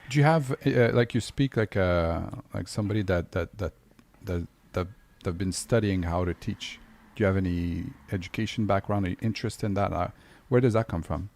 Do you have like you speak like somebody that have been studying how to teach? Do you have any education background, any interest in that? Where does that come from?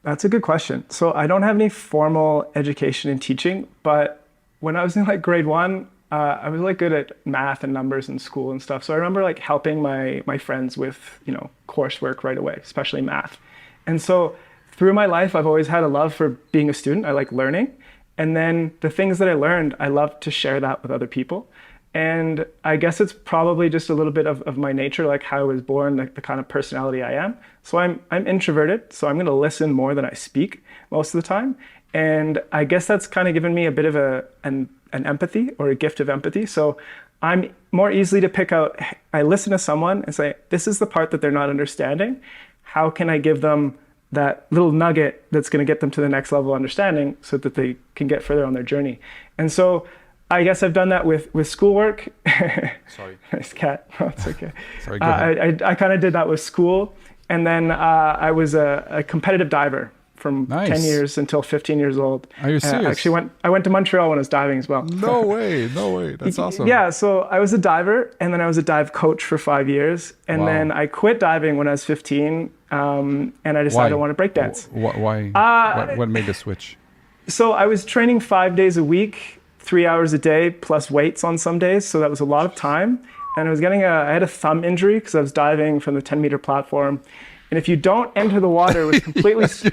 That's a good question. So I don't have any formal education in teaching, but when I was in like grade one, I was like good at math and numbers in school and stuff. So I remember like helping my friends with, coursework right away, especially math. And so through my life, I've always had a love for being a student. I like learning. And then the things that I learned, I love to share that with other people. And I guess it's probably just a little bit of my nature, like how I was born, like the kind of personality I am. So I'm introverted, so I'm going to listen more than I speak most of the time. And I guess that's kind of given me a bit of an empathy or a gift of empathy. So I'm more easily to pick out, I listen to someone and say, this is the part that they're not understanding. How can I give them that little nugget that's going to get them to the next level of understanding so that they can get further on their journey? And so I guess I've done that with schoolwork. Sorry. Nice cat. Oh, it's okay. Sorry, go ahead. I kind of did that with school. And then I was a competitive diver from 10 Nice. years until 15 years old. Are you serious? Actually, I went to Montreal when I was diving as well. No way, no way. That's awesome. Yeah, so I was a diver, and then I was a dive coach for 5 years. And Wow. then I quit diving when I was 15, and I decided I want to break dance. Why? What made the switch? So I was training 5 days a week, 3 hours a day, plus weights on some days. So that was a lot of time. And I had a thumb injury because I was diving from the 10-meter platform. And if you don't enter the water with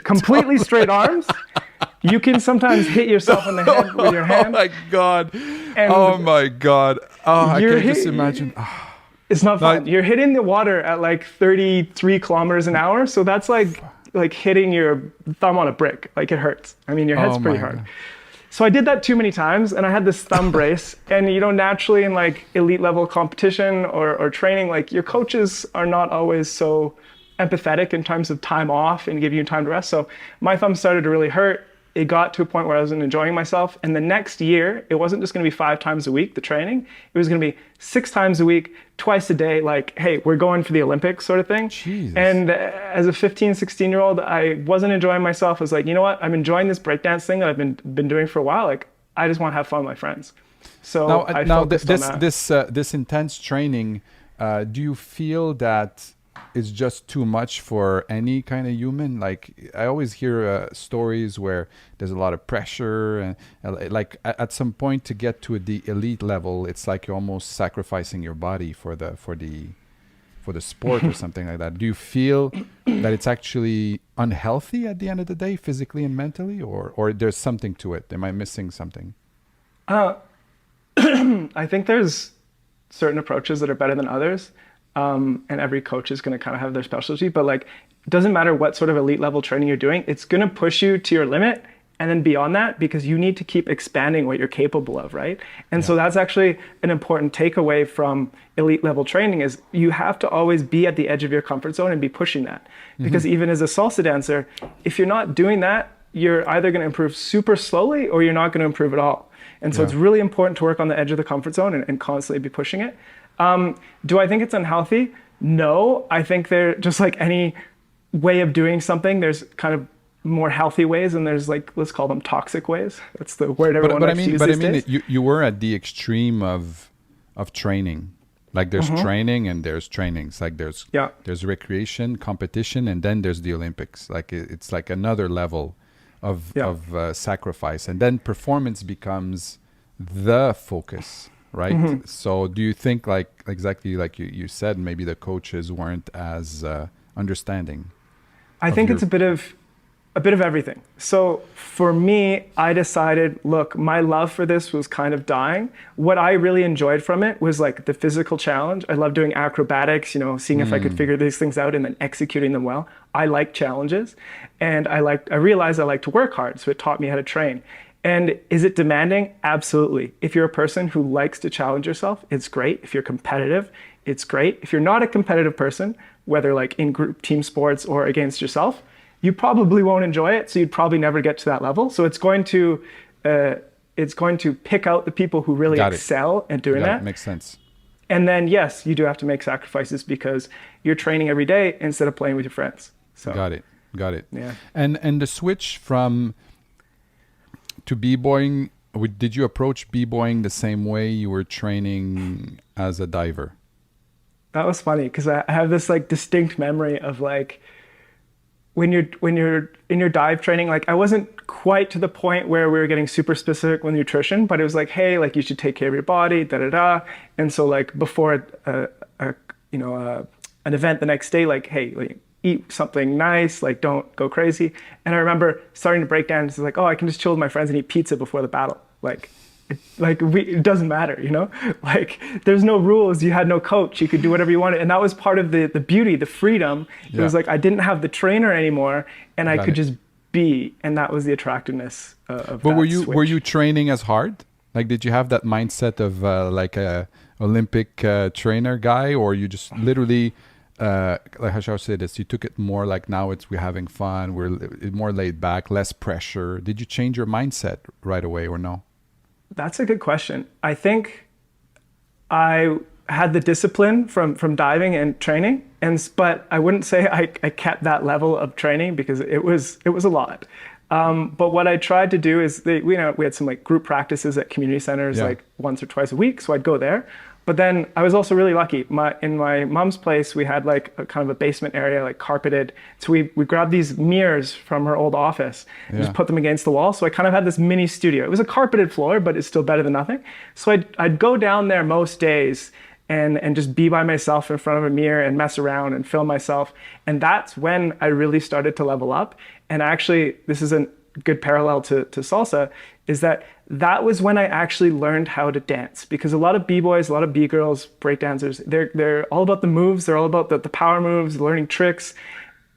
completely straight arms, you can sometimes hit yourself in the head with your hand. Oh my God. And Oh my God. Oh, I you're can just hit- imagine. It's not fun. No. You're hitting the water at like 33 kilometers an hour. So that's like hitting your thumb on a brick. Like it hurts. I mean, your head's Oh pretty my hard. God. So I did that too many times, and I had this thumb brace. And naturally in like elite level competition or training, like your coaches are not always so empathetic in terms of time off and giving you time to rest. So my thumb started to really hurt. It got to a point where I wasn't enjoying myself. And the next year, it wasn't just going to be 5 times a week, the training. It was going to be 6 times a week, twice a day, like, hey, we're going for the Olympics sort of thing. Jesus. And as a 15, 16-year-old, I wasn't enjoying myself. I was like, you know what? I'm enjoying this breakdance thing that I've been doing for a while. Like, I just want to have fun with my friends. So I focused on that. This intense training, do you feel that it's just too much for any kind of human? Like I always hear stories where there's a lot of pressure and like at some point to get to the elite level, it's like you're almost sacrificing your body for the sport or something like that. Do you feel that it's actually unhealthy at the end of the day, physically and mentally, or there's something to it? Am I missing something? I think there's certain approaches that are better than others. And every coach is going to kind of have their specialty, but like, it doesn't matter what sort of elite level training you're doing. It's going to push you to your limit and then beyond that, because you need to keep expanding what you're capable of, right? And so that's actually an important takeaway from elite level training is you have to always be at the edge of your comfort zone and be pushing that. Because even as a salsa dancer, if you're not doing that, you're either going to improve super slowly or you're not going to improve at all. And so it's really important to work on the edge of the comfort zone and constantly be pushing it. Do I think it's unhealthy? No, I think they're just like any way of doing something. There's kind of more healthy ways, and there's like, let's call them toxic ways. That's the word everyone likes to use these days. You were at the extreme of training. Like there's training and there's trainings. Like there's recreation, competition, and then there's the Olympics. Like it's like another level of sacrifice, and then performance becomes the focus. Right. So do you think like exactly like you said, maybe the coaches weren't as understanding? I think it's a bit of everything. So for me, I decided, look, my love for this was kind of dying. What I really enjoyed from it was like the physical challenge. I love doing acrobatics, seeing if I could figure these things out and then executing them well. I like challenges, and I realized I like to work hard. So it taught me how to train. And is it demanding? Absolutely. If you're a person who likes to challenge yourself, it's great. If you're competitive, it's great. If you're not a competitive person, whether like in group team sports or against yourself, you probably won't enjoy it. So you'd probably never get to that level. So it's going to pick out the people who really excel at doing that. Makes sense. And then, yes, you do have to make sacrifices because you're training every day instead of playing with your friends. So Got it. Yeah. And the switch from to b-boying, did you approach b-boying the same way you were training as a diver? That was funny because I have this like distinct memory of like when you're in your dive training, like I wasn't quite to the point where we were getting super specific with nutrition, but it was like, hey, like you should take care of your body, da da da. And so like before an event the next day, like, hey, like eat something nice, like don't go crazy. And I remember starting to break down. It's like, oh, I can just chill with my friends and eat pizza before the battle. It doesn't matter, you know? Like there's no rules. You had no coach. You could do whatever you wanted. And that was part of the beauty, the freedom. It was like I didn't have the trainer anymore and I could just be. And that was the attractiveness of but that were you switch. training as hard? Like did you have that mindset of like a Olympic trainer guy, or you just literally like how shall I say this? You took it more like now we're having fun, we're more laid back, less pressure. Did you change your mindset right away or no? That's a good question. I think I had the discipline from diving and training, but I wouldn't say I kept that level of training because it was a lot. But what I tried to do is we had some like group practices at community centers like once or twice a week, so I'd go there. But then I was also really lucky. In my mom's place, we had like a kind of a basement area, like carpeted. So we grabbed these mirrors from her old office and just put them against the wall. So I kind of had this mini studio. It was a carpeted floor, but it's still better than nothing. So I'd go down there most days and just be by myself in front of a mirror and mess around and film myself. And that's when I really started to level up. And actually, this is a good parallel to salsa, is that was when I actually learned how to dance. Because a lot of b-boys, a lot of b-girls, breakdancers, they're all about the moves, they're all about the power moves, learning tricks,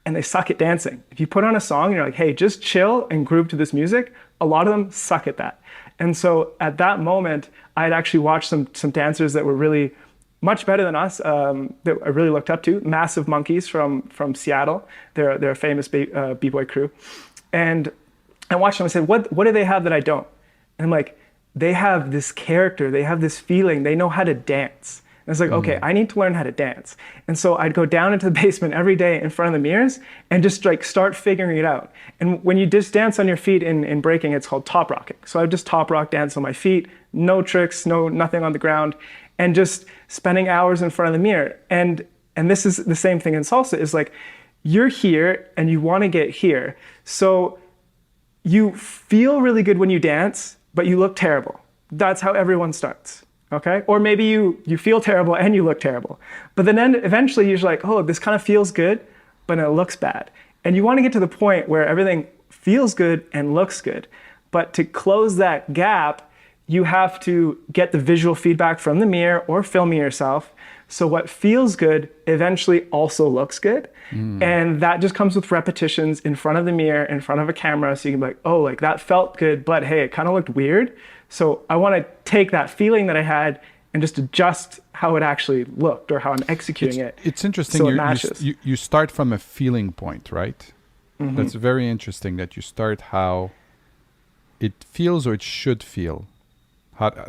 and they suck at dancing. If you put on a song and you're like, hey, just chill and groove to this music, a lot of them suck at that. And so at that moment, I had actually watched some dancers that were really much better than us, that I really looked up to. Massive Monkeys from Seattle. They're a famous b-boy crew. And I watched them and said, what do they have that I don't? And I'm like, they have this character, they have this feeling, they know how to dance. And it's like, okay, I need to learn how to dance. And so I'd go down into the basement every day in front of the mirrors and just like start figuring it out. And when you just dance on your feet in breaking, it's called top rocking. So I would just top rock dance on my feet, no tricks, nothing on the ground, and just spending hours in front of the mirror. And this is the same thing in salsa, is like, you're here and you want to get here. So you feel really good when you dance, but you look terrible. That's how everyone starts, okay? Or maybe you feel terrible and you look terrible. But then eventually you're like, oh, this kind of feels good, but it looks bad. And you want to get to the point where everything feels good and looks good. But to close that gap, you have to get the visual feedback from the mirror or filming yourself. So what feels good eventually also looks good. And that just comes with repetitions in front of the mirror, in front of a camera. So you can be like, oh, like that felt good, but hey, it kind of looked weird. So I want to take that feeling that I had and just adjust how it actually looked or how I'm executing it. It's interesting. So it matches. You start from a feeling point, right? That's very interesting that you start how it feels or it should feel.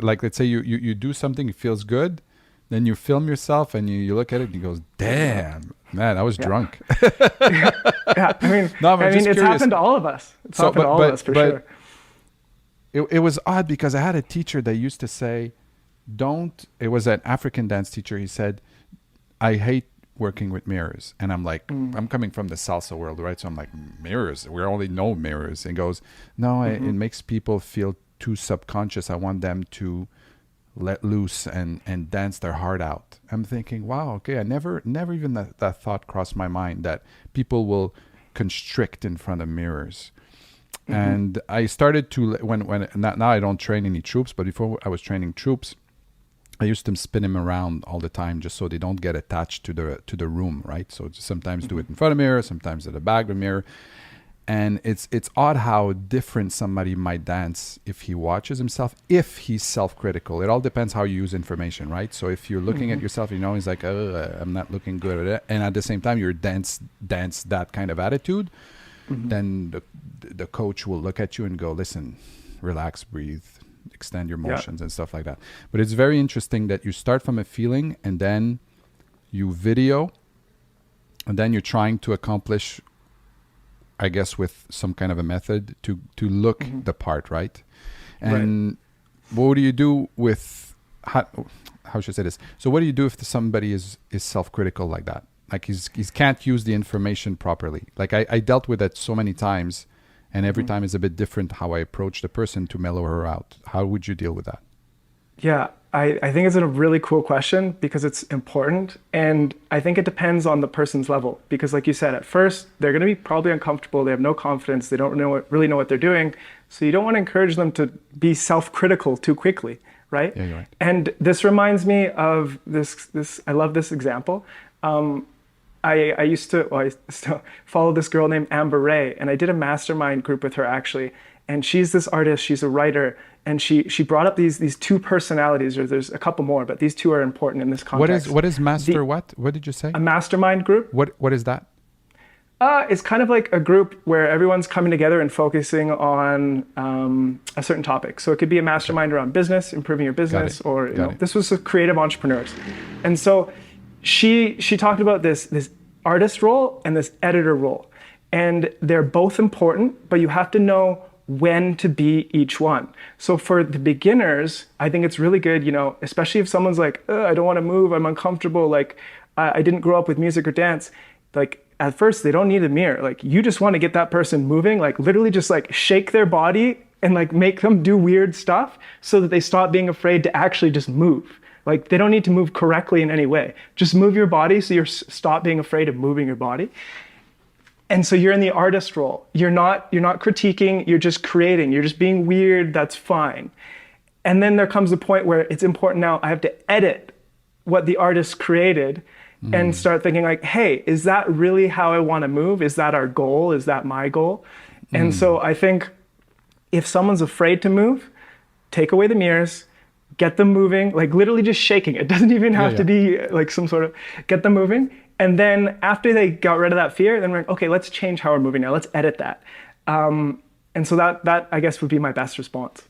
Like let's say you do something, it feels good. Then you film yourself and you look at it and you go, damn, man, I was drunk. I mean, it's happened to all of us. It's happened to all of us for sure. It was odd because I had a teacher that used to say, it was an African dance teacher. He said, I hate working with mirrors. And I'm like, I'm coming from the salsa world, right? So I'm like, mirrors, we only know mirrors. And he goes, no, it makes people feel too subconscious. I want them to let loose and dance their heart out. I'm thinking, wow, okay, I never even that thought crossed my mind that people will constrict in front of mirrors. And I started to, when now I don't train any troops, but before I was training troops, I used to spin them around all the time just so they don't get attached to the room, right? So sometimes do it in front of the mirror, sometimes at the back of the mirror. And it's odd how different somebody might dance if he watches himself, if he's self-critical. It all depends how you use information, right? So if you're looking at yourself, he's like, oh, I'm not looking good at it. And at the same time, you're dance that kind of attitude, then the coach will look at you and go, listen, relax, breathe, extend your motions and stuff like that. But it's very interesting that you start from a feeling and then you video and then you're trying to accomplish I guess, with some kind of a method to look the part, right? And what do you do with how should I say this? So what do you do if somebody is self-critical like that? Like he can't use the information properly. Like I dealt with that so many times, and every time is a bit different how I approach the person to mellow her out. How would you deal with that? Yeah, I think it's a really cool question because it's important. And I think it depends on the person's level. Because like you said, at first, they're going to be probably uncomfortable. They have no confidence. They don't really know what they're doing. So you don't want to encourage them to be self-critical too quickly, right? Yeah, you're right. And this reminds me of this. I love this example. I still follow this girl named Amber Ray, and I did a mastermind group with her actually. And she's this artist, she's a writer, and she brought up these two personalities, or there's a couple more, but these two are important in this context. What is what did you say? A mastermind group. What is that? It's kind of like a group where everyone's coming together and focusing on a certain topic. So it could be a mastermind around business, improving your business, or this was for creative entrepreneurs. And so she talked about this artist role and this editor role. And they're both important, but you have to know when to be each one. So for the beginners, I think it's really good, especially if someone's like, I don't want to move, I'm uncomfortable, like I didn't grow up with music or dance. Like at first they don't need a mirror. Like you just want to get that person moving, like literally just like shake their body and like make them do weird stuff so that they stop being afraid to actually just move. Like they don't need to move correctly in any way. Just move your body so you stop being afraid of moving your body. And so you're in the artist role. You're not critiquing, you're just creating. You're just being weird, that's fine. And then there comes a point where it's important now, I have to edit what the artist created and start thinking like, hey, is that really how I want to move? Is that our goal? Is that my goal? And so I think if someone's afraid to move, take away the mirrors, get them moving, like literally just shaking. It doesn't even have to be like some sort of, get them moving. And then after they got rid of that fear, then we're like, okay, let's change how we're moving now. Let's edit that. And so that I guess would be my best response.